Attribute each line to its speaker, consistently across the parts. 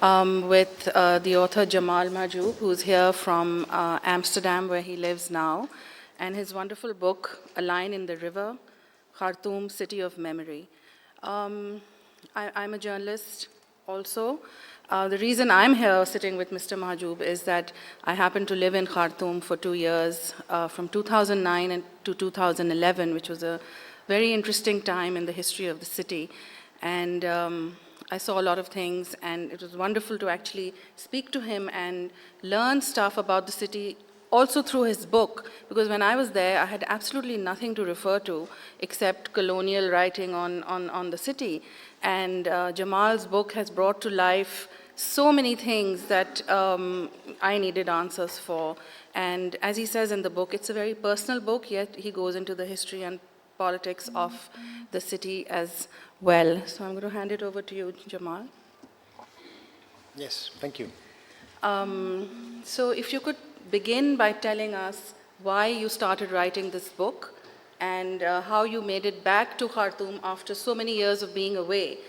Speaker 1: with the author Jamal Mahjoub, who's here from Amsterdam, where he lives now, and his wonderful book, A Line in the River, Khartoum, City of Memory. I'm a journalist also. The reason I'm here sitting with Mr. Mahjoub is that I happened to live in Khartoum for 2 years, from 2009 to 2011, which was a very interesting time in the history of the city. And I saw a lot of things, and it was wonderful to actually speak to him and learn stuff about the city, also through his book, because when I was there, I had absolutely nothing to refer to except colonial writing on the city. And Jamal's book has brought to life so many things that I needed answers for. And as he says in the book, it's a very personal book, yet he goes into the history and politics of the city as well. So I'm going to hand it over to you, Jamal.
Speaker 2: Yes, thank you.
Speaker 1: So if you could begin by telling us why you started writing this book and how you made it back to Khartoum after so many years of being away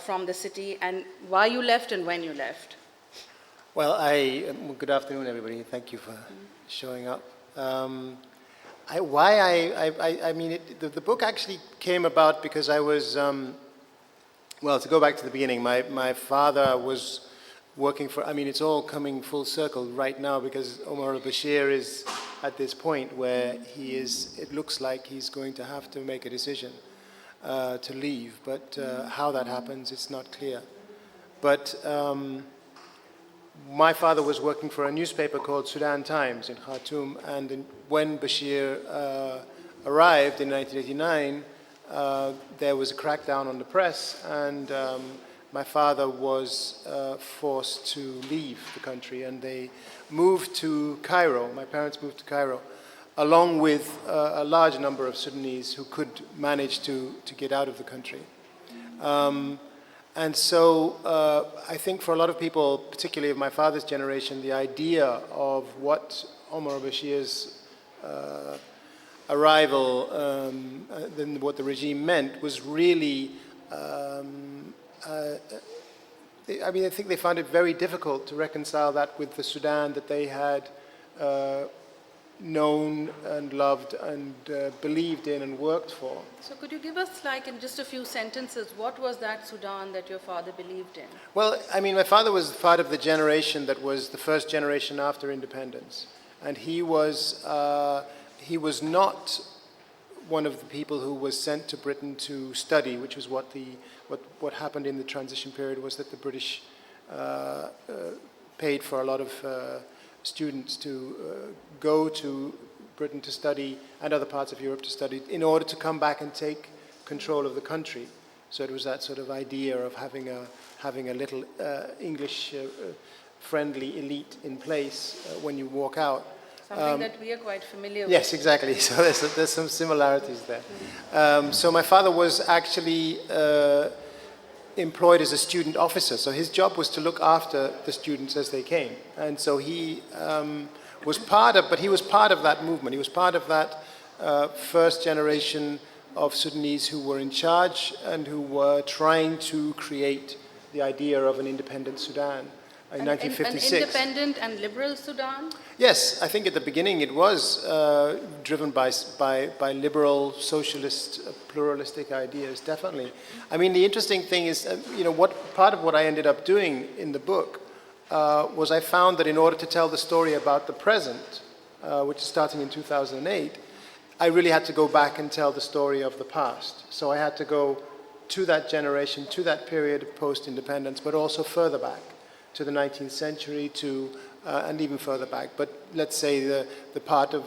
Speaker 1: from the city, and why you left and when you left.
Speaker 2: Well, good afternoon, everybody. Thank you for showing up. The book actually came about because I was, well, to go back to the beginning, my father was working for, it's all coming full circle right now because Omar al-Bashir is at this point where it looks like he's going to have to make a decision to leave, but how that happens, it's not clear. But my father was working for a newspaper called Sudan Times in Khartoum, and when Bashir arrived in 1989, there was a crackdown on the press, and my father was forced to leave the country, and they moved to Cairo. My parents moved to Cairo, along with a large number of Sudanese who could manage to get out of the country. And so I think for a lot of people, particularly of my father's generation, the idea of what Omar al-Bashir's arrival, then what the regime meant, was really, I think they found it very difficult to reconcile that with the Sudan that they had known and loved and believed in and worked for.
Speaker 1: So could you give us, like, in just a few sentences, what was that Sudan that your father believed in?
Speaker 2: Well, my father was part of the generation that was the first generation after independence. And he was not one of the people who was sent to Britain to study, which was what happened in the transition period, was that the British paid for a lot of students to go to Britain to study and other parts of Europe to study in order to come back and take control of the country. So it was that sort of idea of having a little English friendly elite in place when you walk out.
Speaker 1: Something that we are quite familiar with.
Speaker 2: Yes, exactly. So there's some similarities there. So my father was actually employed as a student officer. So his job was to look after the students as they came. And so he was part of that movement. He was part of that first generation of Sudanese who were in charge and who were trying to create the idea of an independent Sudan in 1956.
Speaker 1: An independent and liberal Sudan?
Speaker 2: Yes, I think at the beginning it was driven by liberal, socialist, pluralistic ideas, definitely. The interesting thing is, part of what I ended up doing in the book was I found that in order to tell the story about the present, which is starting in 2008, I really had to go back and tell the story of the past. So I had to go to that generation, to that period post-independence, but also further back to the 19th century, and even further back. But let's say the part of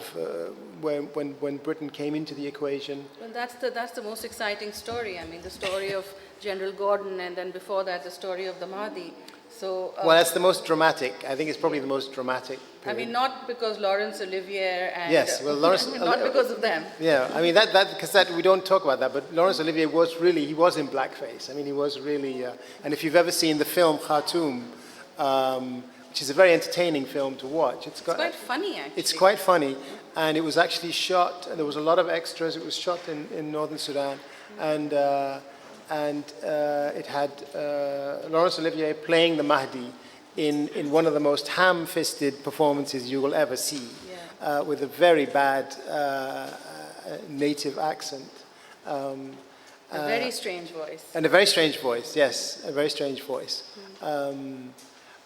Speaker 2: when Britain came into the equation.
Speaker 1: Well, that's the most exciting story. The story of General Gordon, and then before that, the story of the Mahdi. So.
Speaker 2: Well, that's the most dramatic. I think it's probably the most dramatic period.
Speaker 1: Not because Laurence Olivier and.
Speaker 2: Yes, well, Laurence.
Speaker 1: Not because of them.
Speaker 2: Yeah, because we don't talk about that. But Laurence Olivier was in blackface. He was really. And if you've ever seen the film Khartoum, which is a very entertaining film to watch. It's
Speaker 1: quite funny, actually.
Speaker 2: It's quite funny, and it was actually shot, and there was a lot of extras. It was shot in northern Sudan, and and it had Laurence Olivier playing the Mahdi in one of the most ham-fisted performances you will ever see, with a very bad native accent.
Speaker 1: A very strange voice.
Speaker 2: And a very strange voice, yes, a very strange voice.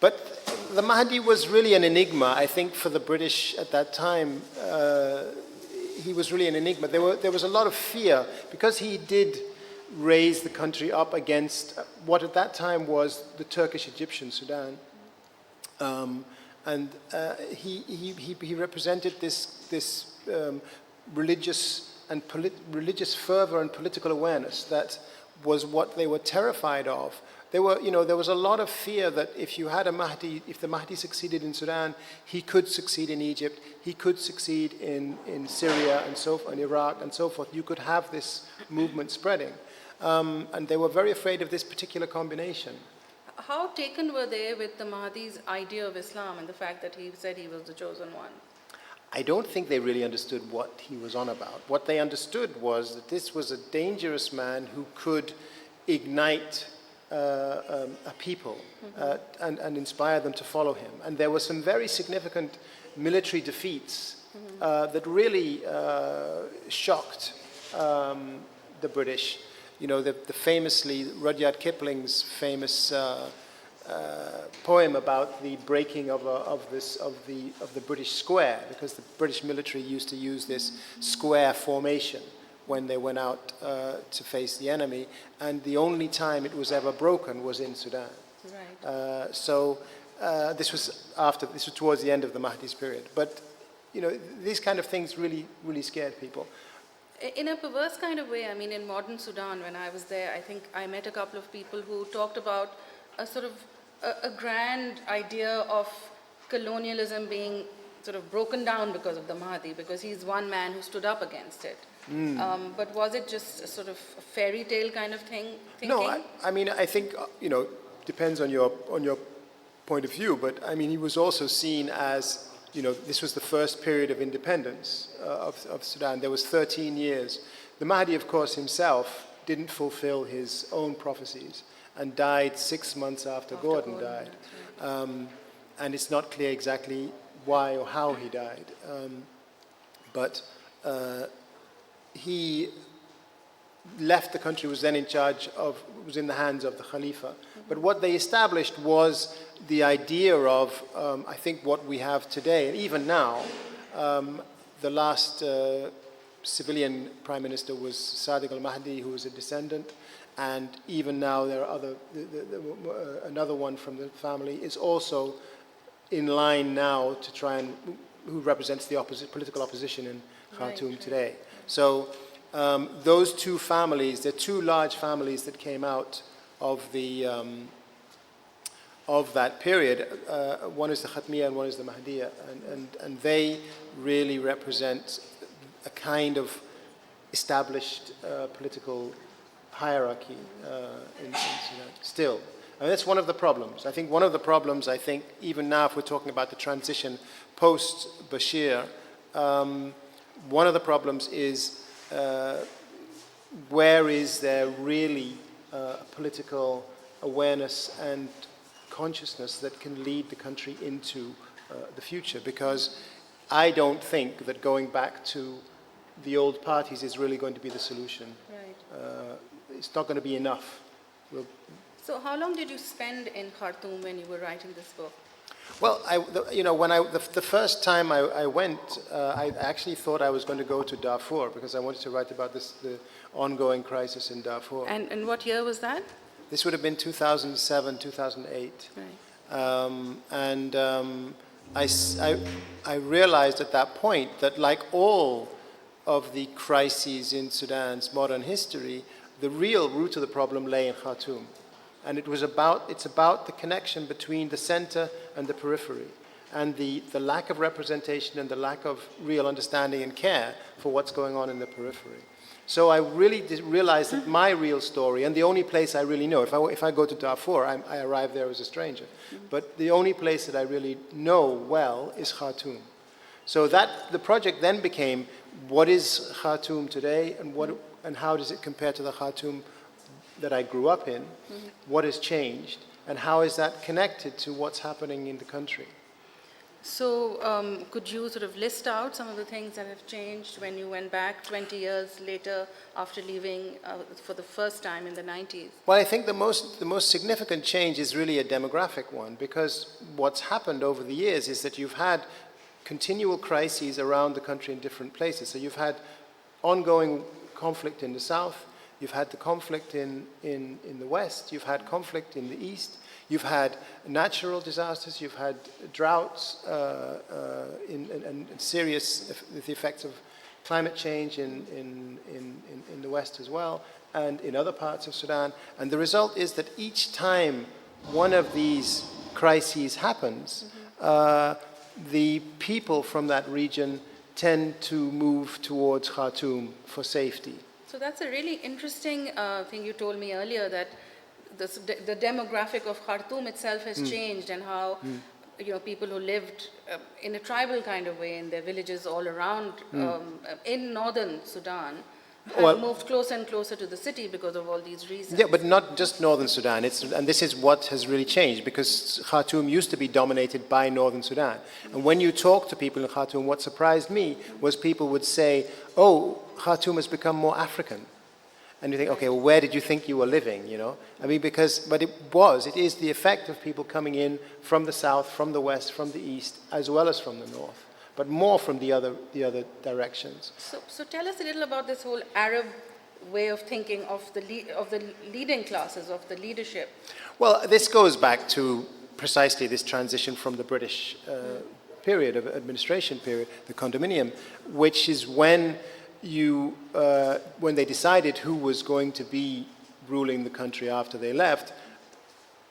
Speaker 2: But the Mahdi was really an enigma, I think, for the British at that time. He was really an enigma. There was a lot of fear, because he did raise the country up against what at that time was the Turkish-Egyptian Sudan. And he represented this religious fervor and political awareness that was what they were terrified of. There was a lot of fear that if you had a Mahdi, if the Mahdi succeeded in Sudan, he could succeed in Egypt, he could succeed in Syria and so forth, in Iraq and so forth. You could have this movement spreading. And they were very afraid of this particular combination.
Speaker 1: How taken were they with the Mahdi's idea of Islam and the fact that he said he was the chosen one?
Speaker 2: I don't think they really understood what he was on about. What they understood was that this was a dangerous man who could ignite a people and inspire them to follow him. And there were some very significant military defeats that really shocked the British. The famously, Rudyard Kipling's famous poem about the breaking of the British square, because the British military used to use this square formation when they went out to face the enemy, and the only time it was ever broken was in Sudan.
Speaker 1: Right.
Speaker 2: This was towards the end of the Mahdi's period. But these kind of things really scared people.
Speaker 1: In a perverse kind of way, I mean, in modern Sudan, when I was there, I think I met a couple of people who talked about a sort of a grand idea of colonialism being sort of broken down because of the Mahdi, because he's one man who stood up against it. But was it just a sort of a fairy tale kind of thing? Thinking?
Speaker 2: No, I mean, I think, depends on your point of view, but I mean, he was also seen as, this was the first period of independence of Sudan. There was 13 years. The Mahdi, of course, himself didn't fulfill his own prophecies and died 6 months after Gordon died. Right. And it's not clear exactly why or how he died. But he left the country, was then was in the hands of the Khalifa. But what they established was the idea of, I think, what we have today, and even now. The last civilian prime minister was Sadiq al-Mahdi, who was a descendant, and even now there are another one from the family is also in line now to try and, who represents the political opposition in Khartoum today. So those two families, there are two large families that came out of that period. One is the Khatmiya and one is the Mahdiya, and they really represent a kind of established political hierarchy in Sudan still. And that's one of the problems. I think one of the problems, even now if we're talking about the transition post-Bashir, one of the problems is where is there really political awareness and consciousness that can lead the country into the future, because I don't think that going back to the old parties is really going to be the solution.
Speaker 1: Right.
Speaker 2: It's not going to be enough.
Speaker 1: So how long did you spend in Khartoum when you were writing this book?
Speaker 2: Well, the first time I went, I actually thought I was going to go to Darfur because I wanted to write about the ongoing crisis in Darfur.
Speaker 1: And what year was that?
Speaker 2: This would have been 2007, 2008.
Speaker 1: Right.
Speaker 2: I realized at that point that, like all of the crises in Sudan's modern history, the real root of the problem lay in Khartoum. And it's about the connection between the center and the periphery, and the lack of representation and the lack of real understanding and care for what's going on in the periphery. So I really realized that my real story, and the only place I really know, if I go to Darfur, I arrive there as a stranger, but the only place that I really know well is Khartoum. So the project then became, what is Khartoum today, and how does it compare to the Khartoum that I grew up in, what has changed, and how is that connected to what's happening in the country?
Speaker 1: So could you sort of list out some of the things that have changed when you went back 20 years later after leaving for the first time in the 90s?
Speaker 2: Well, I think the most significant change is really a demographic one, because what's happened over the years is that you've had continual crises around the country in different places. So you've had ongoing conflict in the south, you've had the conflict in the west, you've had conflict in the east, you've had natural disasters, you've had droughts and serious the effects of climate change in the west as well, and in other parts of Sudan. And the result is that each time one of these crises happens, the people from that region tend to move towards Khartoum for safety.
Speaker 1: So that's a really interesting thing you told me earlier, that the demographic of Khartoum itself has changed, and how people who lived in a tribal kind of way in their villages all around in northern Sudan have moved closer and closer to the city because of all these reasons.
Speaker 2: Yeah, but not just northern Sudan. And this is what has really changed, because Khartoum used to be dominated by northern Sudan. And when you talk to people in Khartoum, what surprised me was people would say, oh, Khartoum has become more African. And you think, okay, well, where did you think you were living, I mean, but it is the effect of people coming in from the south, from the west, from the east, as well as from the north, but more from the other directions.
Speaker 1: So tell us a little about this whole Arab way of thinking of the leading classes, of the leadership.
Speaker 2: Well, this goes back to precisely this transition from the British period of administration period, the condominium, which is when they decided who was going to be ruling the country after they left.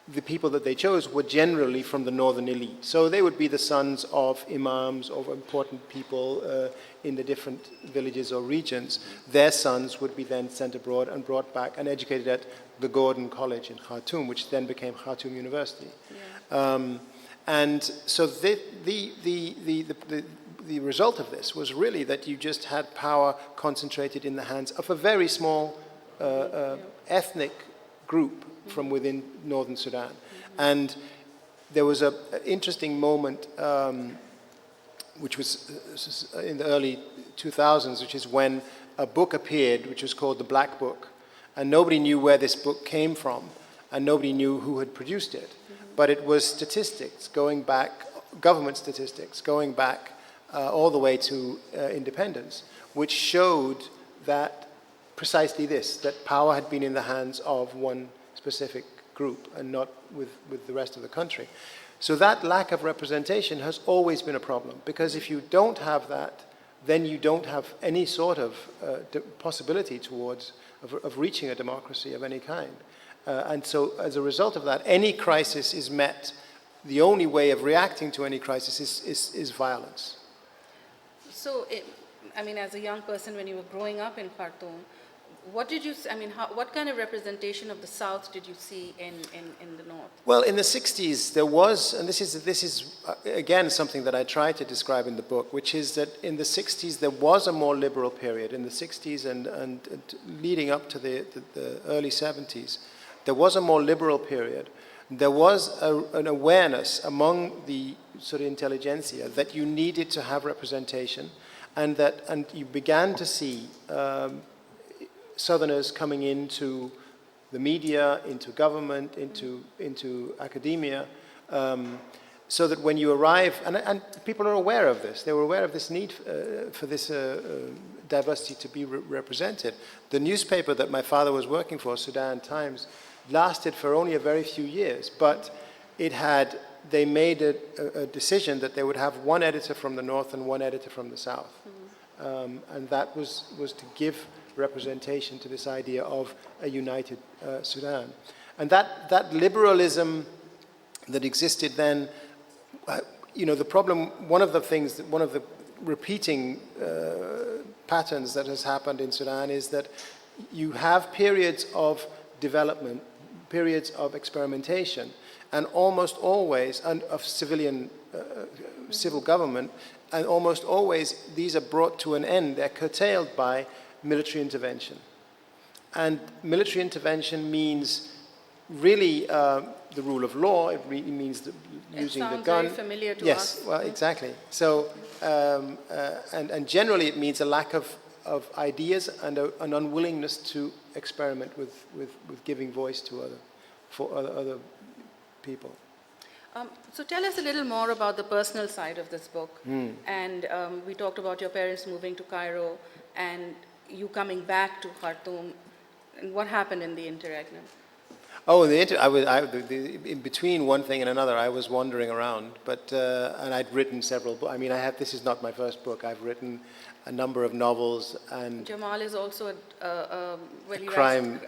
Speaker 2: The people that they chose were generally from the northern elite. So they would be the sons of imams, of important people in the different villages or regions. Their sons would be then sent abroad and brought back and educated at the Gordon College in Khartoum, which then became Khartoum University. Yeah. And so the result of this was really that you just had power concentrated in the hands of a very small ethnic group from within northern Sudan. And there was an interesting moment, which was in the early 2000s, which is when a book appeared, which was called the Black Book. And nobody knew where this book came from, and nobody knew who had produced it. But it was statistics going back, government statistics going back all the way to independence, which showed that precisely this, that power had been in the hands of one specific group and not with the rest of the country. So that lack of representation has always been a problem, because if you don't have that, then you don't have any sort of possibility of reaching a democracy of any kind. And so as a result of that, any crisis is met, the only way of reacting to any crisis is violence.
Speaker 1: So, as a young person, when you were growing up in Khartoum, what did you, what kind of representation of the South did you see in the North? Well,
Speaker 2: in the 60s there was, and this is again something that I try to describe in the book, which is that in the 60s there was a more liberal period. In the 60s and leading up to the early 70s, there was a more liberal period. There was an awareness among the sort of intelligentsia that you needed to have representation, and you began to see Southerners coming into the media, into government, into academia, so that when you arrive, and people are aware of this, they were aware of this need for this diversity to be represented. The newspaper that my father was working for, Sudan Times, lasted for only a very few years, but they made a decision that they would have one editor from the north and one editor from the south. And that was to give representation to this idea of a united Sudan. And that liberalism that existed then, the problem, one of the repeating patterns that has happened in Sudan is that you have periods of development, periods of experimentation, and almost always, and of civil government, and almost always these are brought to an end. They're curtailed by military intervention. And military intervention means really the rule of law. It really means using the gun.
Speaker 1: It sounds very familiar to us.
Speaker 2: Yes, well, exactly. So, and generally it means a lack of ideas and an unwillingness to experiment with giving voice to other people.
Speaker 1: So tell us a little more about the personal side of this book. And we talked about your parents moving to Cairo and you coming back to Khartoum. And what happened in the interregnum?
Speaker 2: Oh, in between one thing and another, I was wandering around, and I'd written several books. I mean, this is not my first book. I've written a number of novels, and
Speaker 1: Jamal is also a
Speaker 2: crime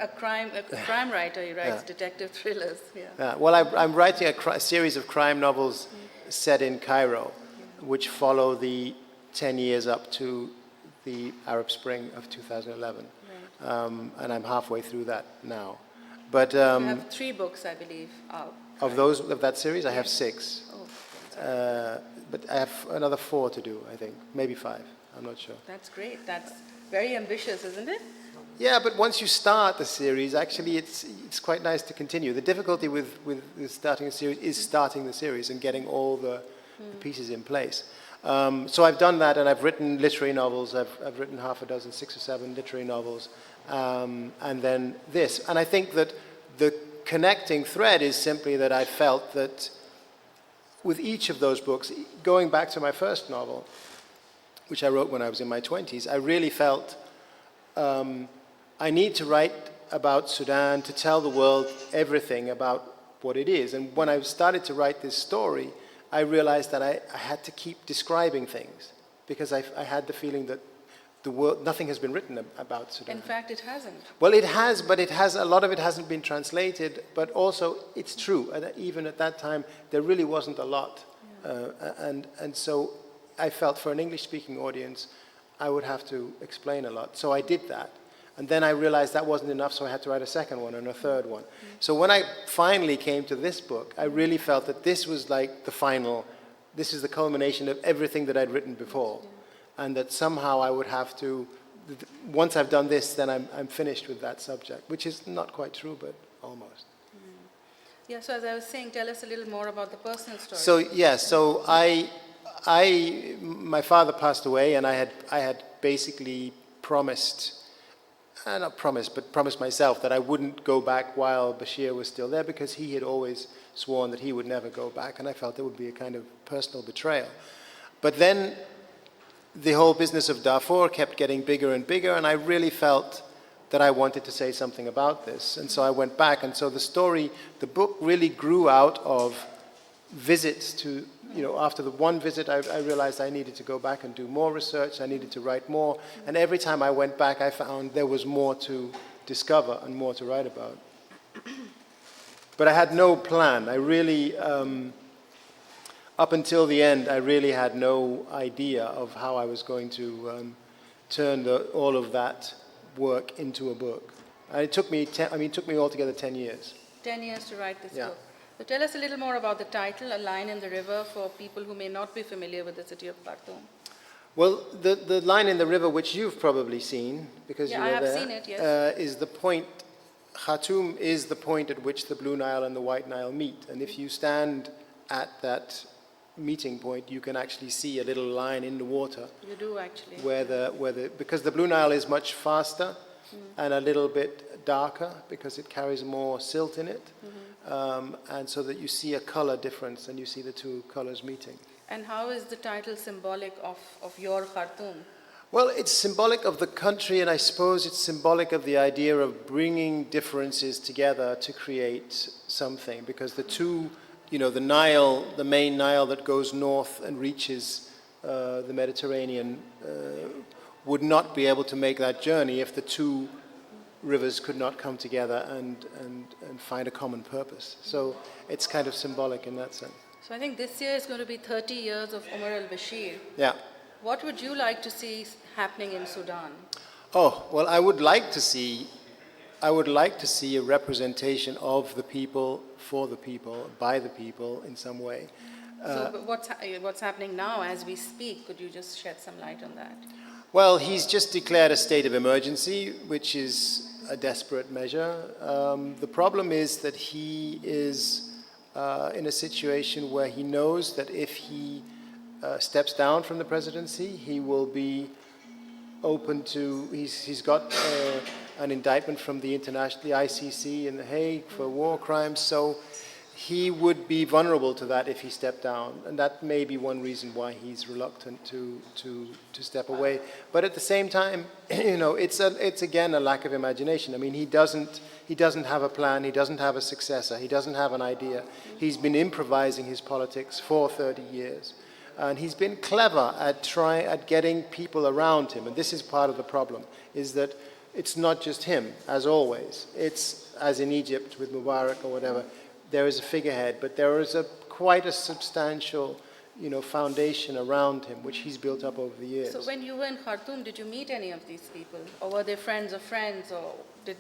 Speaker 1: writer. He writes detective thrillers. Yeah.
Speaker 2: Well, I'm writing a series of crime novels set in Cairo, which follow the 10 years up to the Arab Spring of 2011, and I'm halfway through that now. But
Speaker 1: you have 3 books, I believe, out.
Speaker 2: Of that series, I have 6.
Speaker 1: Oh,
Speaker 2: but I have another 4 to do, I think, maybe 5. I'm not sure.
Speaker 1: That's great. That's very ambitious, isn't it?
Speaker 2: Yeah, but once you start the series, actually, it's quite nice to continue. The difficulty with starting a series is starting the series and getting all the pieces in place. So I've done that, and I've written literary novels. I've written 6 or 7 literary novels. And then this. And I think that the connecting thread is simply that I felt that with each of those books, going back to my first novel, which I wrote when I was in my 20s, I really felt I need to write about Sudan to tell the world everything about what it is. And when I started to write this story, I realized that I had to keep describing things because I had the feeling that the world, nothing has been written about Sudan.
Speaker 1: In fact, it hasn't.
Speaker 2: Well, it has, but a lot of it hasn't been translated. But also, it's true. Even at that time, there really wasn't a lot. And so I felt for an English-speaking audience, I would have to explain a lot. So I did that. And then I realized that wasn't enough, so I had to write a second one and a third one. So when I finally came to this book, I really felt that this was like this is the culmination of everything that I'd written before. And that somehow I would have to, once I've done this, then I'm finished with that subject, which is not quite true, but almost.
Speaker 1: Yeah, so as I was saying, tell us a little more about the personal story.
Speaker 2: So, yeah, so my father passed away, and I had basically promised myself that I wouldn't go back while Bashir was still there, because he had always sworn that he would never go back, and I felt it would be a kind of personal betrayal. But then the whole business of Darfur kept getting bigger and bigger, and I really felt that I wanted to say something about this. And so I went back, and so the book really grew out of visits to, after the one visit, I realized I needed to go back and do more research, I needed to write more, and every time I went back, I found there was more to discover and more to write about. But I had no plan. I really, up until the end, I really had no idea of how I was going to turn all of that work into a book. And it took me altogether 10 years.
Speaker 1: 10 years to write this book. So tell us a little more about the title, A Line in the River, for people who may not be familiar with the city of Khartoum.
Speaker 2: Well, the line in the river, which you've probably seen, because you were there,
Speaker 1: I have seen it, yes.
Speaker 2: Is the point. Khartoum is the point at which the Blue Nile and the White Nile meet. And if you stand at that meeting point, you can actually see a little line in the water.
Speaker 1: You do, actually.
Speaker 2: Because the Blue Nile is much faster and a little bit darker because it carries more silt in it. And so that you see a color difference and you see the two colors meeting.
Speaker 1: And how is the title symbolic of your Khartoum?
Speaker 2: Well, it's symbolic of the country, and I suppose it's symbolic of the idea of bringing differences together to create something, because the two, the Nile, the main Nile that goes north and reaches the Mediterranean, would not be able to make that journey if the two rivers could not come together and find a common purpose. So it's kind of symbolic in that sense.
Speaker 1: So I think this year is going to be 30 years of Omar al-Bashir.
Speaker 2: Yeah.
Speaker 1: What would you like to see happening in Sudan?
Speaker 2: Oh, well, I would like to see a representation of the people, for the people, by the people in some way.
Speaker 1: So what's happening now as we speak? Could you just shed some light on that?
Speaker 2: Well, he's just declared a state of emergency, which is a desperate measure. The problem is that he is in a situation where he knows that if he steps down from the presidency, he will be open to, he's got an indictment from the ICC in The Hague for war crimes, so he would be vulnerable to that if he stepped down, and that may be one reason why he's reluctant to step away. But at the same time, you know, it's again a lack of imagination. I mean, he doesn't have a plan, he doesn't have a successor, he doesn't have an idea. He's been improvising his politics for 30 years. And he's been clever at getting people around him, and this is part of the problem, is that it's not just him, as always. It's, as in Egypt with Mubarak or whatever, there is a figurehead, but there is quite a substantial, you know, foundation around him, which he's built up over the years.
Speaker 1: So when you were in Khartoum, did you meet any of these people? Or were they friends of friends? Or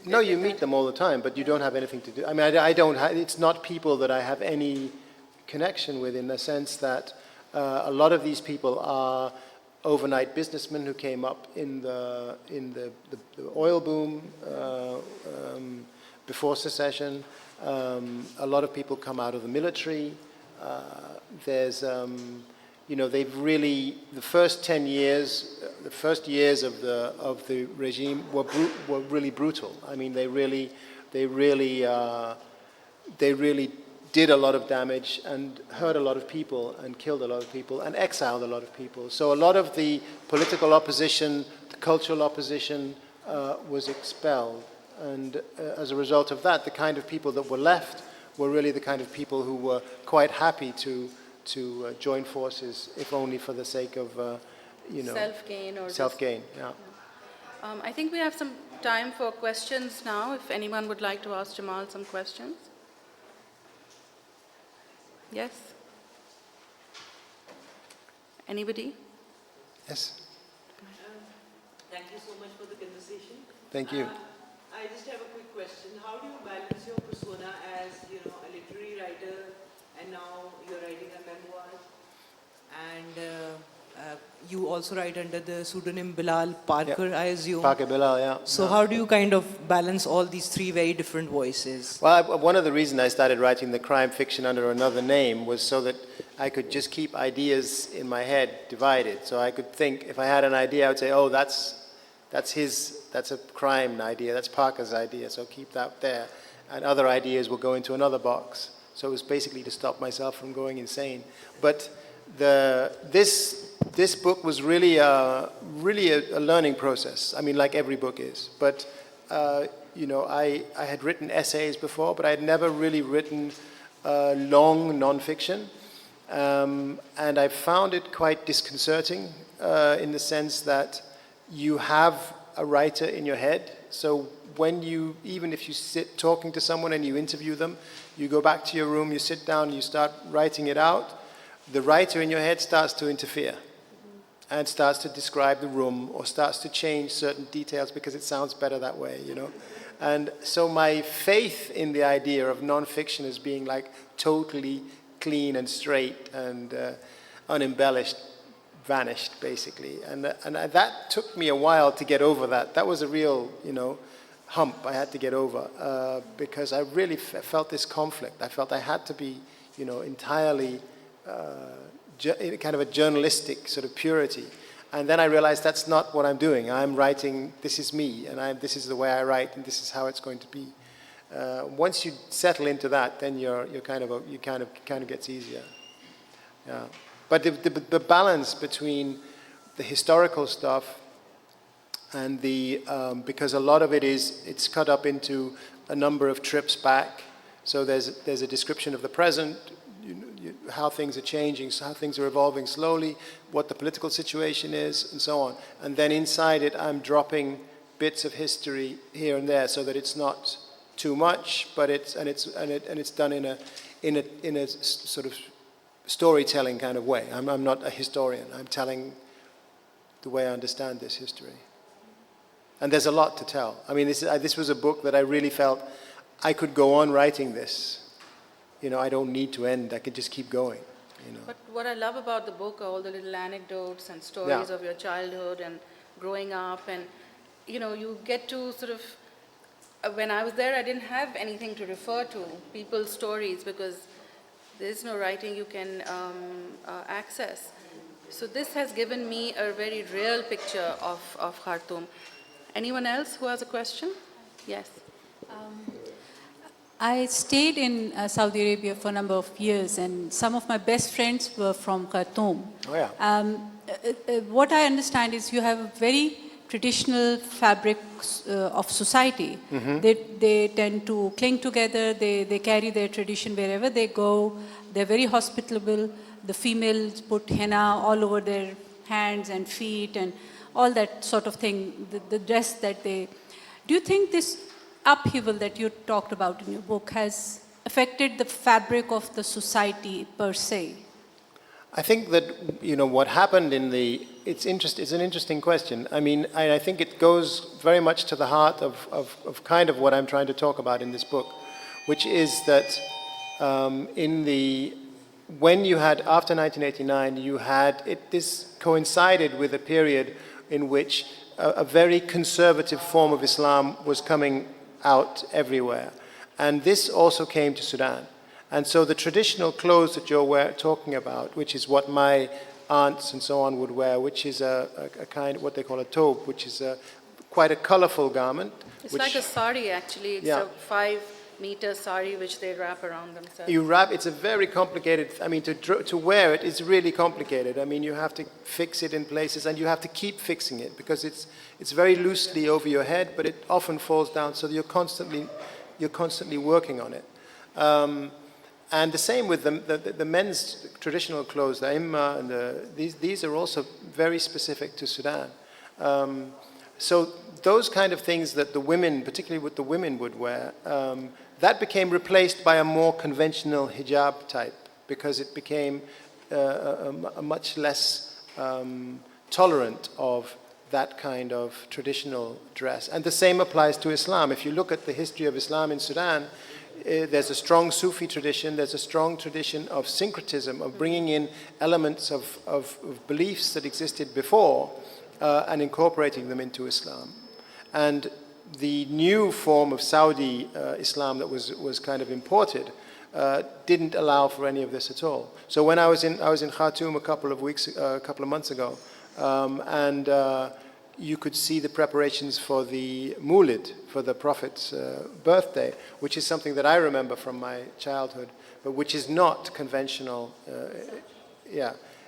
Speaker 2: No, you meet them all the time, but you don't have anything to do. I mean, I don't it's not people that I have any connection with, in the sense that a lot of these people are overnight businessmen who came up in the oil boom before secession. A lot of people come out of the military. There's, you know, they've really, the first 10 years, the first years of the regime were really brutal. I mean, they really did a lot of damage and hurt a lot of people and killed a lot of people and exiled a lot of people. So a lot of the political opposition, the cultural opposition was expelled. And as a result of that, the kind of people that were left were really the kind of people who were quite happy to join forces, if only for the sake of, you know,
Speaker 1: self-gain or
Speaker 2: self-gain. Yeah.
Speaker 1: I think we have some time for questions now, if anyone would like to ask Jamal some questions. Yes? Anybody?
Speaker 2: Yes.
Speaker 3: Thank you so much for the conversation.
Speaker 2: Thank you.
Speaker 3: I just have a quick question. How do you balance your persona as, you know, a literary writer, and now you're writing a memoir, and you also write under the pseudonym Bilal Parker,
Speaker 2: Yeah.
Speaker 3: I assume.
Speaker 2: Parker Bilal, yeah.
Speaker 3: So how do you kind of balance all these three very different voices?
Speaker 2: Well, one of the reasons I started writing the crime fiction under another name was so that I could just keep ideas in my head divided. So I could think, if I had an idea, I would say, oh, that's a crime idea, that's Parker's idea, so keep that there. And other ideas will go into another box. So it was basically to stop myself from going insane. But this book was really a learning process. I mean, like every book is. But you know, I had written essays before, but I had never really written long nonfiction, and I found it quite disconcerting in the sense that you have a writer in your head. So when even if you sit talking to someone and you interview them, you go back to your room, you sit down, you start writing it out, the writer in your head starts to interfere and starts to describe the room or starts to change certain details because it sounds better that way, you know. And so my faith in the idea of nonfiction as being like totally clean and straight and unembellished vanished, basically. And that took me a while to get over that. That was a real, you know, hump I had to get over because I really felt this conflict. I felt I had to be, you know, entirely kind of a journalistic sort of purity. And then I realized that's not what I'm doing. I'm writing, this is me, and this is the way I write, and this is how it's going to be. Once you settle into that, then it kind of gets easier. Yeah. But the balance between the historical stuff and because a lot of it's cut up into a number of trips back. So there's a description of the present, how things are changing, how things are evolving slowly, what the political situation is, and so on. And then inside it, I'm dropping bits of history here and there, so that it's not too much, but it's done in a sort of storytelling kind of way. I'm not a historian. I'm telling the way I understand this history. And there's a lot to tell. I mean, this was a book that I really felt I could go on writing this. You know, I don't need to end. I could just keep going, you know.
Speaker 1: But what I love about the book are all the little anecdotes and stories of your childhood and growing up, and, you know, you get to sort of when I was there, I didn't have anything to refer to, people's stories, because there's no writing you can access. So this has given me a very real picture of Khartoum. Anyone else who has a question? Yes.
Speaker 4: I stayed in Saudi Arabia for a number of years, and some of my best friends were from Khartoum.
Speaker 2: Oh, yeah.
Speaker 4: What I understand is you have a very traditional fabric of society.
Speaker 2: Mm-hmm.
Speaker 4: They tend to cling together, they carry their tradition wherever they go, they're very hospitable. The females put henna all over their hands and feet and all that sort of thing, the dress that they... Do you think this upheaval that you talked about in your book has affected the fabric of the society per se?
Speaker 2: I think that, what happened it's an interesting question. I mean, I think it goes very much to the heart of kind of what I'm trying to talk about in this book, which is that when you had, after 1989, this coincided with a period in which a very conservative form of Islam was coming out everywhere. And this also came to Sudan. And so the traditional clothes that you're talking about, which is what my aunts and so on would wear, which is a kind of what they call a tobe, which is quite a colorful garment.
Speaker 1: It's like a sari, actually. It's a 5-meter sari which they wrap around themselves.
Speaker 2: It's a very complicated, I mean, to wear it is really complicated. I mean, you have to fix it in places, and you have to keep fixing it, because it's very loosely over your head, but it often falls down, so you're constantly working on it. And the same with the men's traditional clothes, the imma, and these are also very specific to Sudan. So those kind of things that the women, particularly what the women would wear, that became replaced by a more conventional hijab type, because it became a much less tolerant of that kind of traditional dress. And the same applies to Islam. If you look at the history of Islam in Sudan, there's a strong Sufi tradition, there's a strong tradition of syncretism, of bringing in elements of beliefs that existed before and incorporating them into Islam. And the new form of Saudi Islam that was kind of imported didn't allow for any of this at all. So when I was in Khartoum a couple of months ago, and you could see the preparations for the Mawlid, for the Prophet's birthday, which is something that I remember from my childhood, but which is not conventional,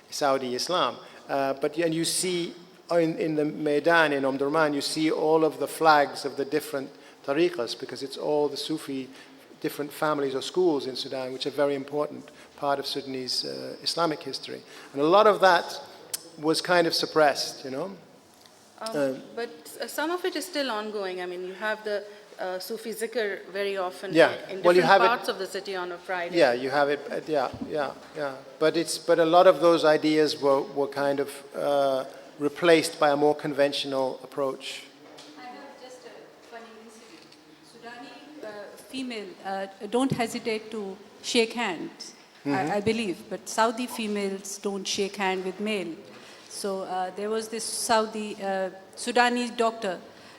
Speaker 2: Saudi Islam. And you see in the Maidan, in Omdurman, you see all of the flags of the different tariqas, because it's all the Sufi different families or schools in Sudan, which are a very important part of Sudanese Islamic history. And a lot of that was kind of suppressed,
Speaker 1: But some of it is still ongoing. I mean, you have the Sufi zikr very often in different parts of the city on a Friday.
Speaker 2: Yeah, you have it. But a lot of those ideas were kind of replaced by a more conventional approach.
Speaker 4: I have just a funny incident. Sudani female don't hesitate to shake hands, I believe, but Saudi females don't shake hand with male. So there was this Sudanese doctor,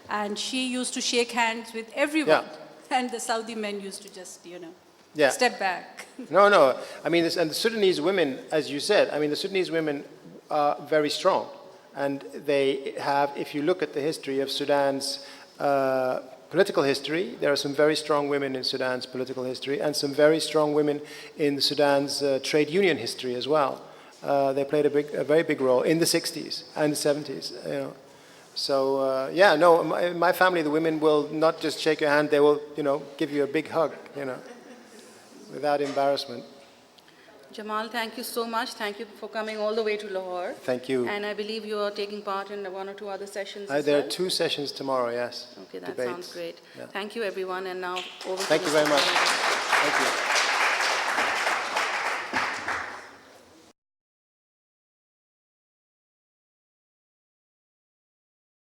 Speaker 4: and she used to shake hands with everyone. Yeah. And the Saudi men used to just, step back.
Speaker 2: No. I mean, and the Sudanese women, as you said, the Sudanese women are very strong. And they have, if you look at the history of Sudan's political history, there are some very strong women in Sudan's political history, and some very strong women in Sudan's trade union history as well. They played a very big role in the 60s and the 70s. So in my family, the women will not just shake your hand; they will, give you a big hug, without embarrassment.
Speaker 1: Jamal, thank you so much. Thank you for coming all the way to Lahore.
Speaker 2: Thank you.
Speaker 1: And I believe you are taking part in 1 or 2 other sessions as
Speaker 2: There
Speaker 1: well.
Speaker 2: are 2 sessions tomorrow, yes.
Speaker 1: Okay, that
Speaker 2: Debates.
Speaker 1: sounds great.
Speaker 2: Yeah.
Speaker 1: Thank you, everyone. And now over to
Speaker 2: Thank you very much. Thank you.